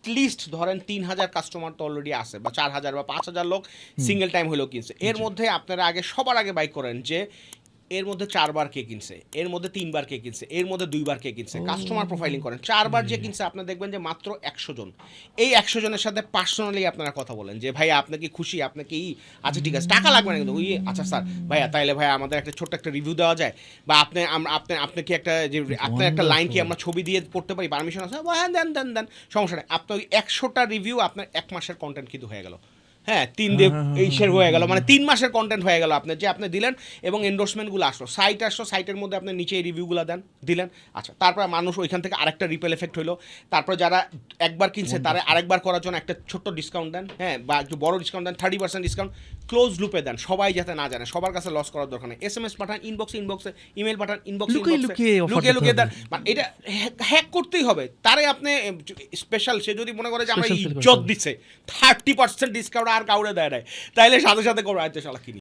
At least ধরেন 3,000 customer তো already আছে, বা 4,000 বা 5,000 লোক সিঙ্গেল টাইম হলেও কিনছে। এর মধ্যে আপনারা আগে সবার আগে বাই করেন যে এর মধ্যে 4 বার কে কিনছে, এর মধ্যে 3 বার কে কিনছে, এর মধ্যে 2 বার কে কিনছে, কাস্টমার প্রোফাইলিং করেন। 4 বার যে কিনছে আপনার দেখবেন যে মাত্র 100 জন। এই 100 জনের সাথে পার্সোনালি আপনারা কথা বলেন যে ভাই আপনি কি খুশি, আপনি কি আচ্ছা ঠিক আছে, টাকা লাগবে না কিন্তু ওই আচ্ছা স্যার ভাইয়া তাইলে ভাইয়া আমাদের একটা ছোট্ট একটা রিভিউ দেওয়া যায়, বা আপনি কি একটা যে আপনার একটা লাইন কি আমরা ছবি দিয়ে পড়তে পারি, পারমিশন আছে, হ্যাঁ দেন দেন দেন, সমস্যা নেই। আপনার ওই 100টা রিভিউ আপনার 1 মাসের কন্টেন্ট কিন্তু হয়ে গেল। হ্যাঁ 3 হয়ে গেল, মানে 3 মাসের কন্টেন্ট হয়ে গেল আপনার, যে আপনি দিলেন এবং এন্ডোর্সমেন্টগুলো আসলো, সাইটের মধ্যে আপনি নিচে এই রিভিউগুলো দিলেন। আচ্ছা তারপর মানুষ ওইখান থেকে আরেকটা রিপেল এফেক্ট হলো। তারপর যারা একবার কিনছে তারা আরেকবার করার জন্য একটা ছোট্ট ডিসকাউন্ট দেন, হ্যাঁ, বা একটু বড় ডিসকাউন্ট দেন, 30% ডিসকাউন্ট ক্লোজ লুপে দেন, সবাই যাতে না জানে, সবার কাছে লস করার দরকার নেই। SMS পাঠান ইনবক্সে, ইমেল পাঠান ইনবক্সে, লুকিয়ে লুকিয়ে দেন। মানে এটা হ্যাক করতেই হবে তারে। আপনি স্পেশাল, সে যদি মনে করে যে আমরা ইজ্জত দিচ্ছে 30% ডিসকাউন্ট আর কাউরে দেয় নাই, তাইলে সাথে সাথে করো আয়তে শালা কিনি।